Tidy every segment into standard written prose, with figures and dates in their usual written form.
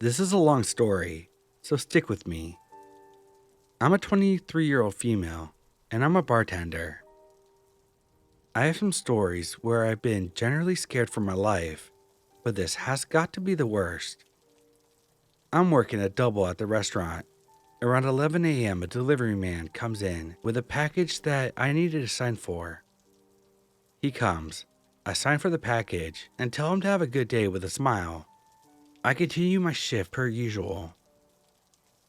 This is a long story, so stick with me. I'm a 23-year-old female, and I'm a bartender. I have some stories where I've been generally scared for my life, but this has got to be the worst. I'm working a double at the restaurant. Around 11 a.m., a delivery man comes in with a package that I needed to sign for. He comes. I sign for the package and tell him to have a good day with a smile. I continue my shift per usual.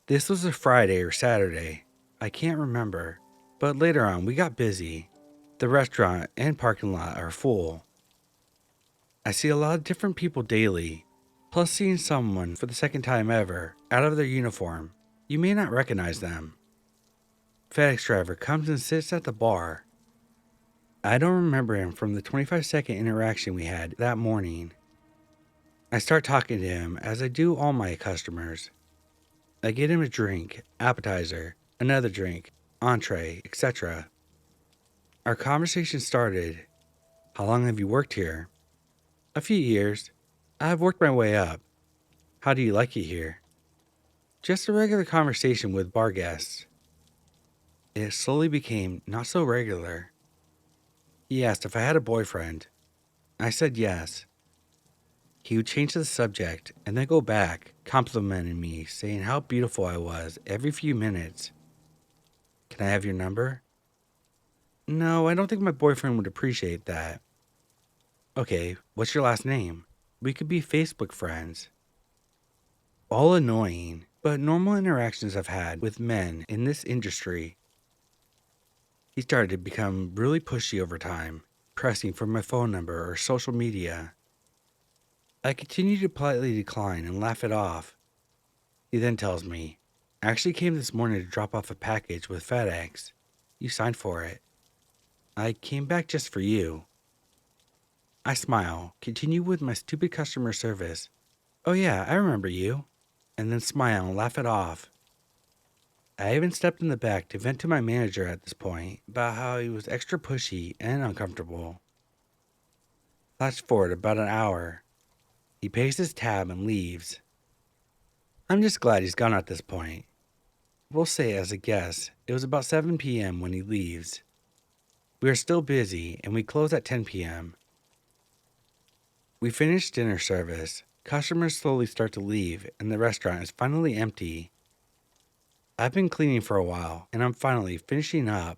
This was a Friday or Saturday. I can't remember, but later on we got busy. The restaurant and parking lot are full. I see a lot of different people daily, plus seeing someone for the second time ever out of their uniform. You may not recognize them. FedEx driver comes and sits at the bar. I don't remember him from the 25-second interaction we had that morning. I start talking to him as I do all my customers. I get him a drink, appetizer, another drink, entree, etc. Our conversation started. How long have you worked here? A few years. I've worked my way up. How do you like it here? Just a regular conversation with bar guests. It slowly became not so regular. He asked if I had a boyfriend. I said yes. He would change the subject and then go back, complimenting me, saying how beautiful I was every few minutes. Can I have your number? No, I don't think my boyfriend would appreciate that. Okay, what's your last name? We could be Facebook friends. All annoying, but normal interactions I've had with men in this industry. He started to become really pushy over time, pressing for my phone number or social media. I continue to politely decline and laugh it off. He then tells me, I actually came this morning to drop off a package with FedEx. You signed for it. I came back just for you. I smile, continue with my stupid customer service. Oh yeah, I remember you. And then smile and laugh it off. I even stepped in the back to vent to my manager at this point about how he was extra pushy and uncomfortable. Flash forward about an hour. He pays his tab and leaves. I'm just glad he's gone at this point. We'll say as a guess, it was about 7 p.m. when he leaves. We are still busy and we close at 10 p.m. We finish dinner service. Customers slowly start to leave and the restaurant is finally empty. I've been cleaning for a while and I'm finally finishing up.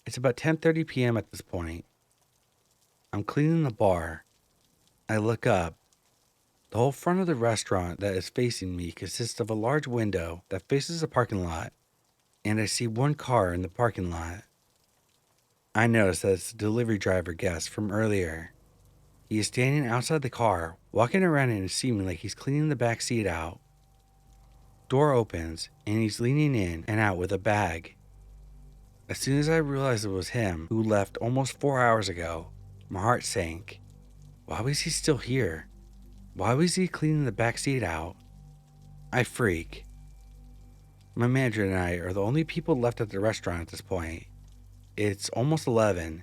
It's about 10:30 p.m. at this point. I'm cleaning the bar. I look up. The whole front of the restaurant that is facing me consists of a large window that faces a parking lot, and I see one car in the parking lot. I notice that it's the delivery driver guest from earlier. He is standing outside the car, walking around and seeming like he's cleaning the back seat out. Door opens, and he's leaning in and out with a bag. As soon as I realized it was him who left almost 4 hours ago, my heart sank. Why was he still here? Why was he cleaning the back seat out? I freak. My manager and I are the only people left at the restaurant at this point. It's almost 11.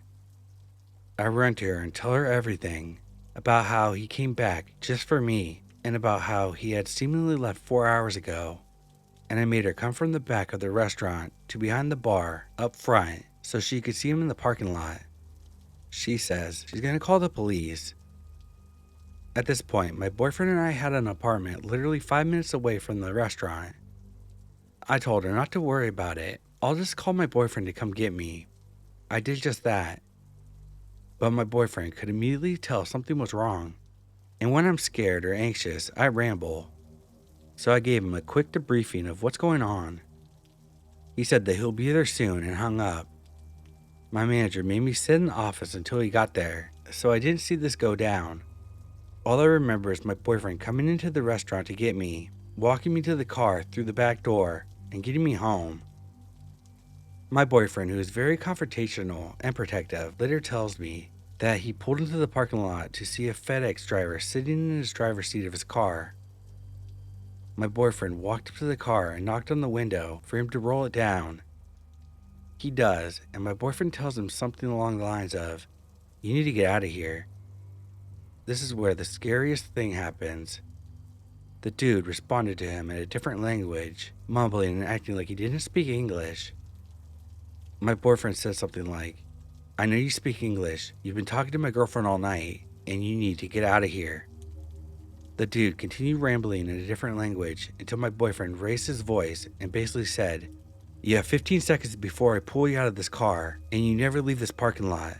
I run to her and tell her everything about how he came back just for me and about how he had seemingly left 4 hours ago. And I made her come from the back of the restaurant to behind the bar up front so she could see him in the parking lot. She says she's going to call the police. At this point, my boyfriend and I had an apartment literally 5 minutes away from the restaurant. I told her not to worry about it. I'll just call my boyfriend to come get me. I did just that. But my boyfriend could immediately tell something was wrong. And when I'm scared or anxious, I ramble. So I gave him a quick debriefing of what's going on. He said that he'll be there soon and hung up. My manager made me sit in the office until he got there, so I didn't see this go down. All I remember is my boyfriend coming into the restaurant to get me, walking me to the car through the back door, and getting me home. My boyfriend, who is very confrontational and protective, later tells me that he pulled into the parking lot to see a FedEx driver sitting in his driver's seat of his car. My boyfriend walked up to the car and knocked on the window for him to roll it down. He does, and my boyfriend tells him something along the lines of, "You need to get out of here." This is where the scariest thing happens. The dude responded to him in a different language, mumbling and acting like he didn't speak English. My boyfriend said something like, "I know you speak English. You've been talking to my girlfriend all night, and you need to get out of here." The dude continued rambling in a different language until my boyfriend raised his voice and basically said, "You have 15 seconds before I pull you out of this car, and you never leave this parking lot,"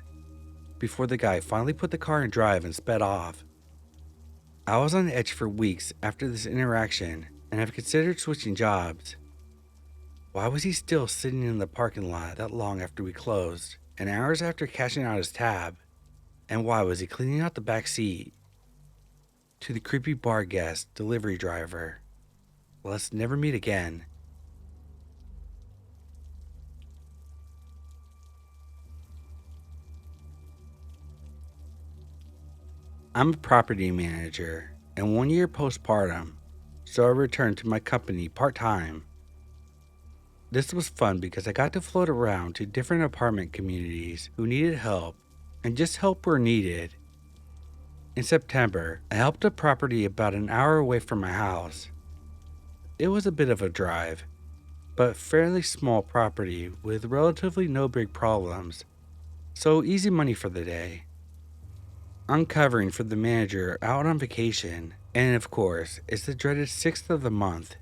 before the guy finally put the car in drive and sped off. I was on edge for weeks after this interaction, and have considered switching jobs. Why was he still sitting in the parking lot that long after we closed, and hours after cashing out his tab? And why was he cleaning out the back seat? To the creepy bar guest delivery driver, let's never meet again. I'm a property manager and 1 year postpartum, so I returned to my company part-time. This was fun because I got to float around to different apartment communities who needed help, and just help where needed. In September, I helped a property about an hour away from my house. It was a bit of a drive, but fairly small property with relatively no big problems, so easy money for the day. I'm covering for the manager out on vacation, and of course, it's the dreaded 6th of the month.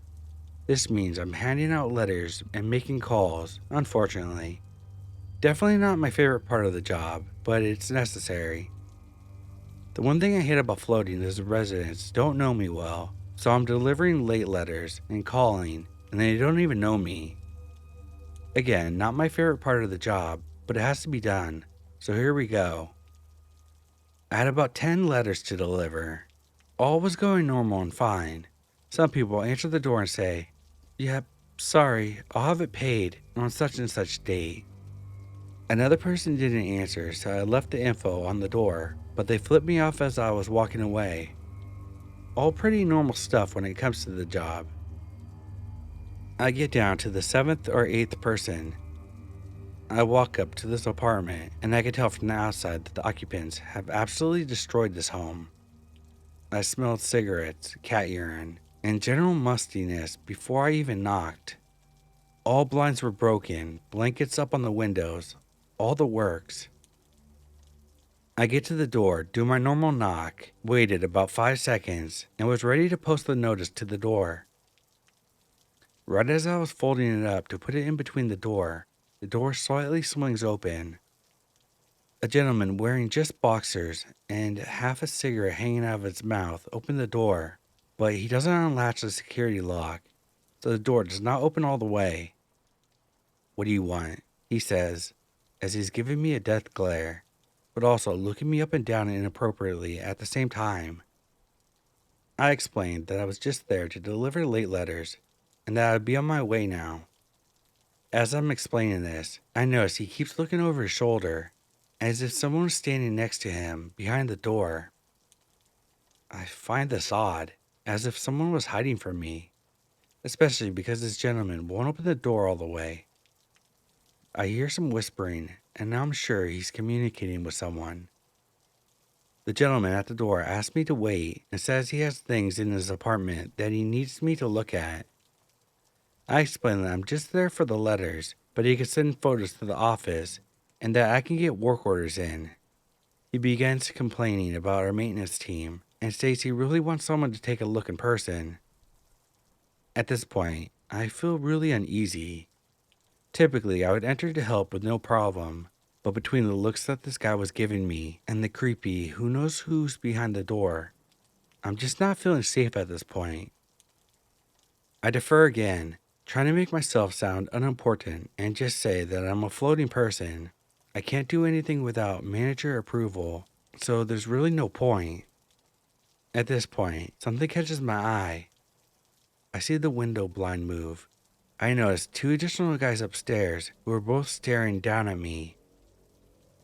This means I'm handing out letters and making calls, unfortunately. Definitely not my favorite part of the job, but it's necessary. The one thing I hate about floating is the residents don't know me well, so I'm delivering late letters and calling, and they don't even know me. Again, not my favorite part of the job, but it has to be done, so here we go. I had about 10 letters to deliver. All was going normal and fine. Some people answer the door and say, "Yep, sorry, I'll have it paid on such and such date." Another person didn't answer, so I left the info on the door, but they flipped me off as I was walking away. All pretty normal stuff when it comes to the job. I get down to the 7th or 8th person. I walk up to this apartment, and I can tell from the outside that the occupants have absolutely destroyed this home. I smelled cigarettes, cat urine, and general mustiness before I even knocked. All blinds were broken, blankets up on the windows, all the works. I get to the door, do my normal knock, waited about 5 seconds, and was ready to post the notice to the door. Right as I was folding it up to put it in between the door slightly swings open. A gentleman wearing just boxers and half a cigarette hanging out of his mouth opened the door, but he doesn't unlatch the security lock, so the door does not open all the way. "What do you want?" he says, as he's giving me a death glare, but also looking me up and down inappropriately at the same time. I explained that I was just there to deliver late letters, and that I'd be on my way now. As I'm explaining this, I notice he keeps looking over his shoulder, as if someone was standing next to him behind the door. I find this odd, as if someone was hiding from me, especially because this gentleman won't open the door all the way. I hear some whispering, and now I'm sure he's communicating with someone. The gentleman at the door asks me to wait and says he has things in his apartment that he needs me to look at. I explain that I'm just there for the letters, but he can send photos to the office and that I can get work orders in. He begins complaining about our maintenance team and states he really wants someone to take a look in person. At this point, I feel really uneasy. Typically, I would enter to help with no problem, but between the looks that this guy was giving me and the creepy who knows who's behind the door, I'm just not feeling safe at this point. I defer again, trying to make myself sound unimportant and just say that I'm a floating person. I can't do anything without manager approval, so there's really no point. At this point, something catches my eye. I see the window blind move. I notice 2 additional guys upstairs who are both staring down at me.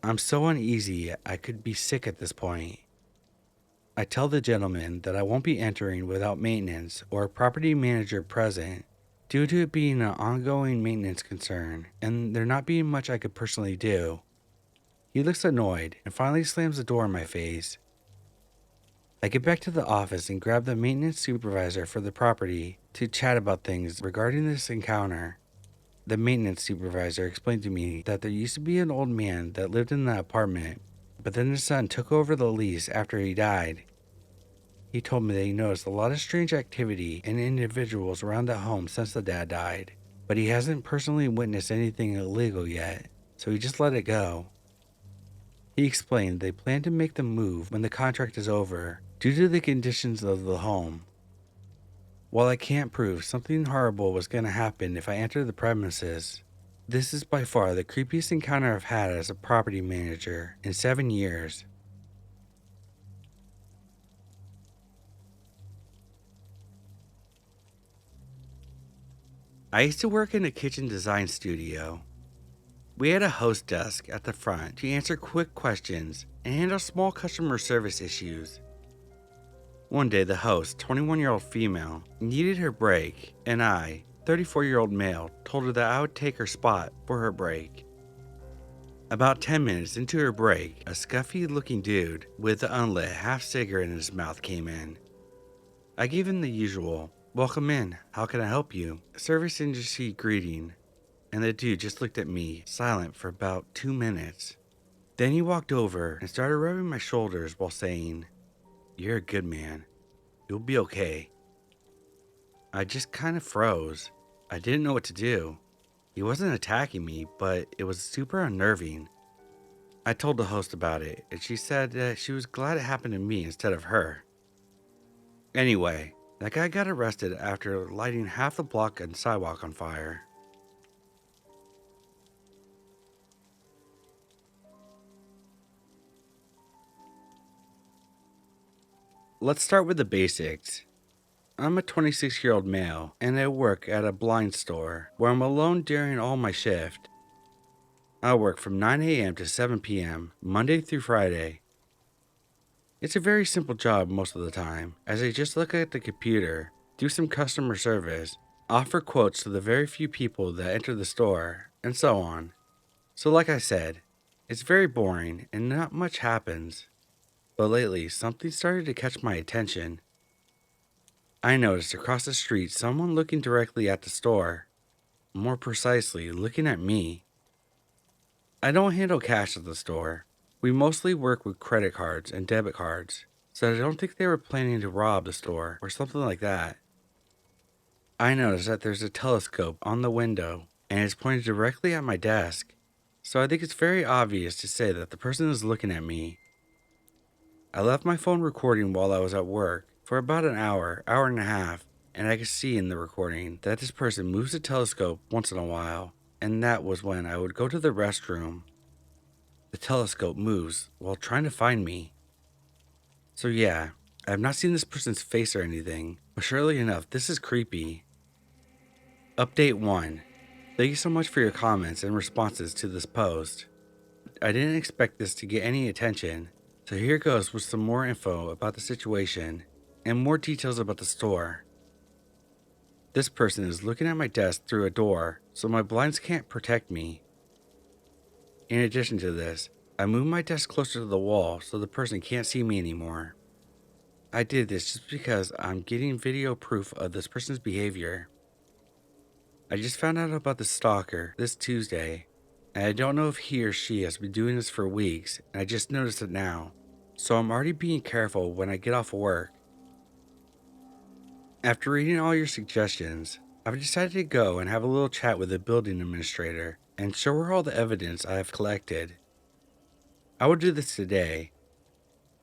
I'm so uneasy I could be sick at this point. I tell the gentleman that I won't be entering without maintenance or a property manager present, due to it being an ongoing maintenance concern and there not being much I could personally do. He looks annoyed and finally slams the door in my face. I get back to the office and grab the maintenance supervisor for the property to chat about things regarding this encounter. The maintenance supervisor explained to me that there used to be an old man that lived in the apartment, but then his son took over the lease after he died. He told me that he noticed a lot of strange activity and individuals around the home since the dad died, but he hasn't personally witnessed anything illegal yet, so he just let it go. He explained they plan to make the move when the contract is over due to the conditions of the home. While I can't prove something horrible was going to happen if I enter the premises, this is by far the creepiest encounter I've had as a property manager in 7 years. I used to work in a kitchen design studio. We had a host desk at the front to answer quick questions and handle small customer service issues. One day, the host, 21-year-old female, needed her break, and I, 34-year-old male, told her that I would take her spot for her break. About 10 minutes into her break, a scuffy-looking dude with an unlit half-cigarette in his mouth came in. I gave him the usual, "Welcome in, how can I help you?" service industry greeting, and the dude just looked at me, silent for about 2 minutes. Then he walked over and started rubbing my shoulders while saying, "You're a good man. You'll be okay." I just kind of froze. I didn't know what to do. He wasn't attacking me, but it was super unnerving. I told the host about it, and she said that she was glad it happened to me instead of her. Anyway, that guy got arrested after lighting half the block and sidewalk on fire. Let's start with the basics. I'm a 26-year-old male, and I work at a blind store where I'm alone during all my shift. I work from 9 a.m. to 7 p.m., Monday through Friday. It's a very simple job most of the time, as I just look at the computer, do some customer service, offer quotes to the very few people that enter the store, and so on. So like I said, it's very boring and not much happens. But lately, something started to catch my attention. I noticed across the street someone looking directly at the store. More precisely, looking at me. I don't handle cash at the store. We mostly work with credit cards and debit cards, so I don't think they were planning to rob the store or something like that. I noticed that there's a telescope on the window and it's pointed directly at my desk, so I think it's very obvious to say that the person is looking at me. I left my phone recording while I was at work for about an hour, hour and a half, and I could see in the recording that this person moves the telescope once in a while, and that was when I would go to the restroom. The telescope moves while trying to find me. So yeah, I have not seen this person's face or anything, but surely enough, this is creepy. Update 1. Thank you so much for your comments and responses to this post. I didn't expect this to get any attention, so here goes with some more info about the situation and more details about the store. This person is looking at my desk through a door, so my blinds can't protect me. In addition to this, I moved my desk closer to the wall so the person can't see me anymore. I did this just because I'm getting video proof of this person's behavior. I just found out about the stalker this Tuesday, and I don't know if he or she has been doing this for weeks, and I just noticed it now, so I'm already being careful when I get off work. After reading all your suggestions, I've decided to go and have a little chat with the building administrator and show her all the evidence I have collected. I will do this today.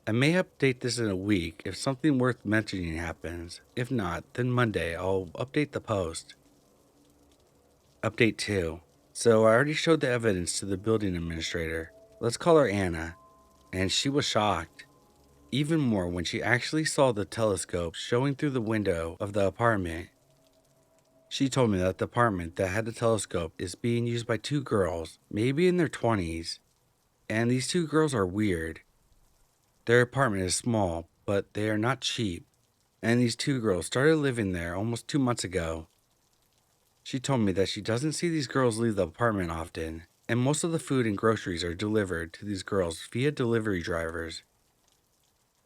I may update this in a week if something worth mentioning happens. If not, then Monday I'll update the post. Update 2. So I already showed the evidence to the building administrator. Let's call her Anna. And she was shocked. Even more when she actually saw the telescope showing through the window of the apartment. She told me that the apartment that had the telescope is being used by two girls, maybe in their 20s. And these two girls are weird. Their apartment is small, but they are not cheap. And these two girls started living there almost 2 months ago. She told me that she doesn't see these girls leave the apartment often, and most of the food and groceries are delivered to these girls via delivery drivers.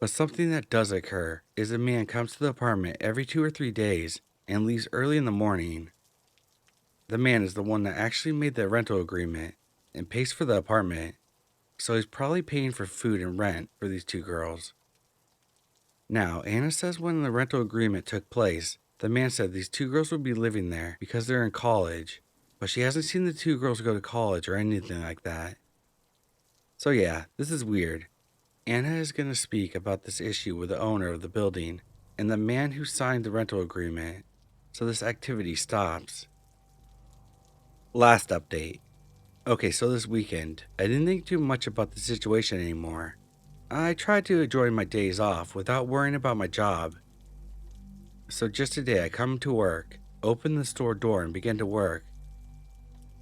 But something that does occur is a man comes to the apartment every 2 or 3 days and leaves early in the morning. The man is the one that actually made the rental agreement and pays for the apartment, so he's probably paying for food and rent for these two girls. Now, Anna says when the rental agreement took place, the man said these two girls would be living there because they're in college, but she hasn't seen the two girls go to college or anything like that. So yeah, this is weird. Anna is going to speak about this issue with the owner of the building and the man who signed the rental agreement, so this activity stops. Last update. Okay, so this weekend, I didn't think too much about the situation anymore. I tried to enjoy my days off without worrying about my job. So just today I come to work, open the store door and begin to work.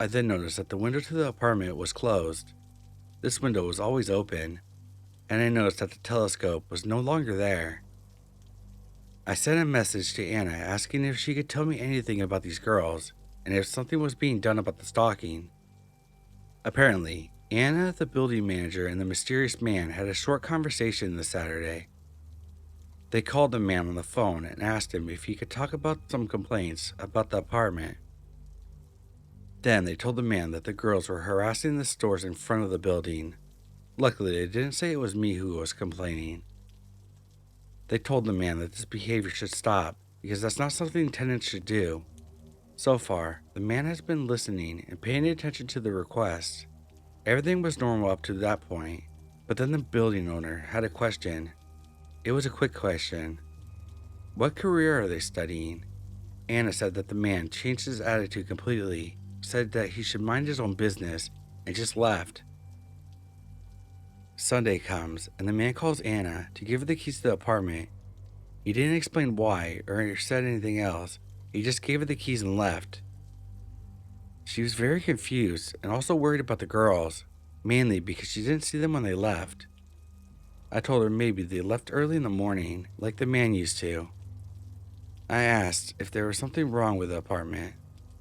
I then noticed that the window to the apartment was closed. This window was always open, and I noticed that the telescope was no longer there. I sent a message to Anna asking if she could tell me anything about these girls and if something was being done about the stalking. Apparently, Anna, the building manager, and the mysterious man had a short conversation this Saturday. They called the man on the phone and asked him if he could talk about some complaints about the apartment. Then they told the man that the girls were harassing the stores in front of the building. Luckily, they didn't say it was me who was complaining. They told the man that this behavior should stop because that's not something tenants should do. So far, the man has been listening and paying attention to the requests. Everything was normal up to that point, but then the building owner had a question. It was a quick question. What career are they studying? Anna said that the man changed his attitude completely, said that he should mind his own business, and just left. Sunday comes, and the man calls Anna to give her the keys to the apartment. He didn't explain why or said anything else. He just gave her the keys and left. She was very confused and also worried about the girls, mainly because she didn't see them when they left. I told her maybe they left early in the morning, like the man used to. I asked if there was something wrong with the apartment,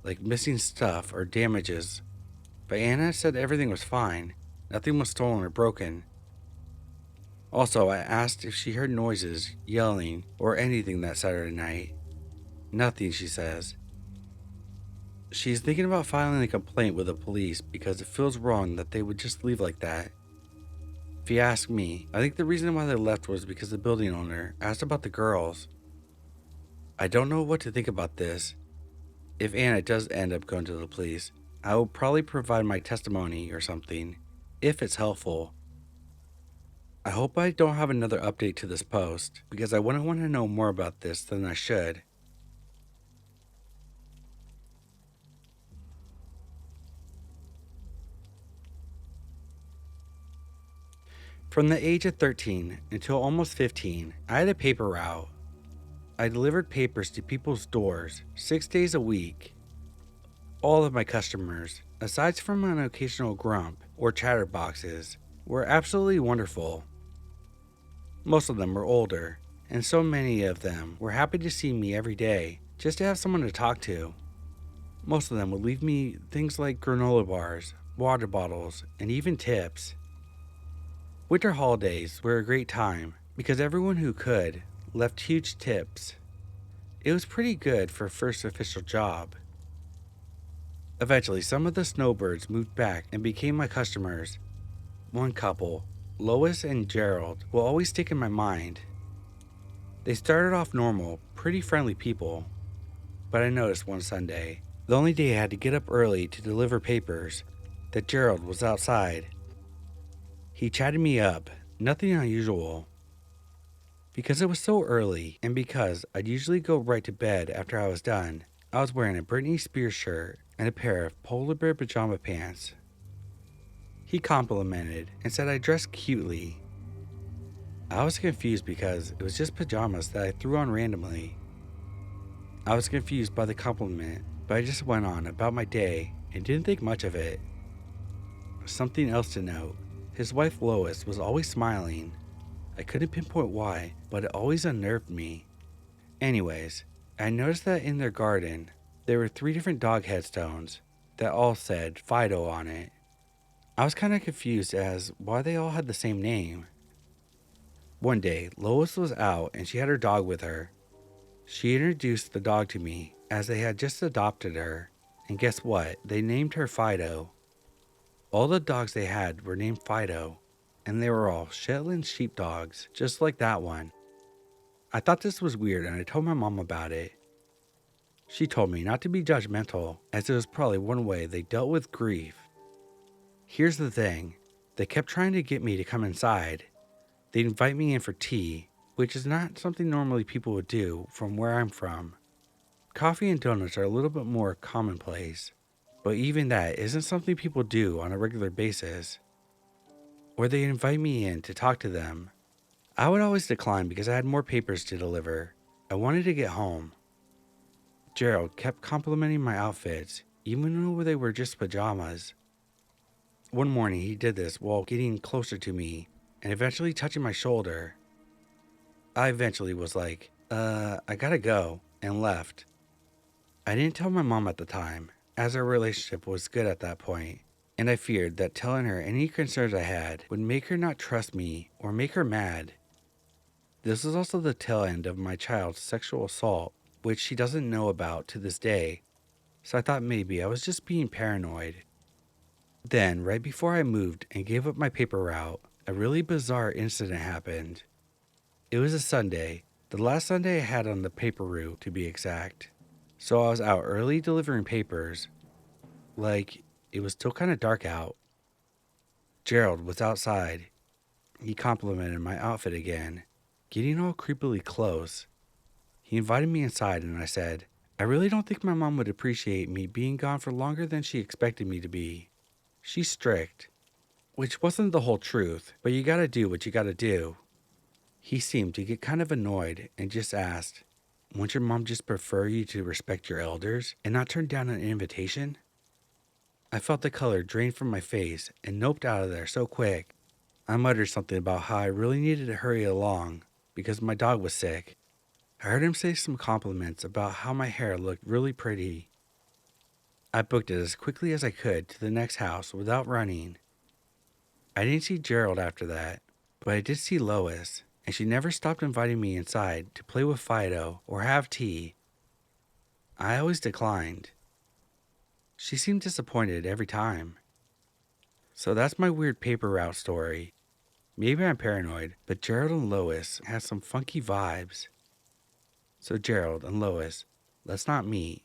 like missing stuff or damages, but Anna said everything was fine, nothing was stolen or broken. Also, I asked if she heard noises, yelling, or anything that Saturday night. Nothing, she says. She's thinking about filing a complaint with the police because it feels wrong that they would just leave like that. If you ask me, I think the reason why they left was because the building owner asked about the girls. I don't know what to think about this. If Anna does end up going to the police, I will probably provide my testimony or something, if it's helpful. I hope I don't have another update to this post, because I wouldn't want to know more about this than I should. From the age of 13 until almost 15, I had a paper route. I delivered papers to people's doors 6 days a week. All of my customers, aside from an occasional grump or chatterboxes, were absolutely wonderful. Most of them were older, and so many of them were happy to see me every day just to have someone to talk to. Most of them would leave me things like granola bars, water bottles, and even tips. Winter holidays were a great time because everyone who could left huge tips. It was pretty good for a first official job. Eventually, some of the snowbirds moved back and became my customers. One couple, Lois and Gerald, will always stick in my mind. They started off normal, pretty friendly people, but I noticed one Sunday, the only day I had to get up early to deliver papers, that Gerald was outside. He chatted me up, nothing unusual. Because it was so early, and because I'd usually go right to bed after I was done, I was wearing a Britney Spears shirt and a pair of polar bear pajama pants. He complimented and said I dressed cutely. I was confused because it was just pajamas that I threw on randomly. I was confused by the compliment, but I just went on about my day and didn't think much of it. Something else to note, his wife Lois was always smiling. I couldn't pinpoint why, but it always unnerved me. Anyways, I noticed that in their garden, there were 3 different dog headstones that all said Fido on it. I was kind of confused as why they all had the same name. One day, Lois was out and she had her dog with her. She introduced the dog to me as they had just adopted her, and guess what? They named her Fido. All the dogs they had were named Fido, and they were all Shetland sheepdogs, just like that one. I thought this was weird and I told my mom about it. She told me not to be judgmental, as it was probably one way they dealt with grief. Here's the thing, they kept trying to get me to come inside. They'd invite me in for tea, which is not something normally people would do from where I'm from. Coffee and donuts are a little bit more commonplace, but even that isn't something people do on a regular basis. Or they invite me in to talk to them. I would always decline because I had more papers to deliver. I wanted to get home. Gerald kept complimenting my outfits, even though they were just pajamas. One morning he did this while getting closer to me and eventually touching my shoulder. I eventually was like, I gotta go, and left. I didn't tell my mom at the time, as our relationship was good at that point, and I feared that telling her any concerns I had would make her not trust me or make her mad. This was also the tail end of my child's sexual assault, which she doesn't know about to this day, so I thought maybe I was just being paranoid. Then, right before I moved and gave up my paper route, a really bizarre incident happened. It was a Sunday, the last Sunday I had on the paper route to be exact. So I was out early delivering papers. It was still kind of dark out. Gerald was outside. He complimented my outfit again, getting all creepily close. He invited me inside and I said, I really don't think my mom would appreciate me being gone for longer than she expected me to be. She's strict. Which wasn't the whole truth, but you gotta do what you gotta do. He seemed to get kind of annoyed and just asked, won't your mom just prefer you to respect your elders and not turn down an invitation? I felt the color drain from my face and noped out of there so quick. I muttered something about how I really needed to hurry along because my dog was sick. I heard him say some compliments about how my hair looked really pretty. I booked it as quickly as I could to the next house without running. I didn't see Gerald after that, but I did see Lois, and she never stopped inviting me inside to play with Fido or have tea. I always declined. She seemed disappointed every time. So that's my weird paper route story. Maybe I'm paranoid, but Gerald and Lois have some funky vibes. So Gerald and Lois, let's not meet.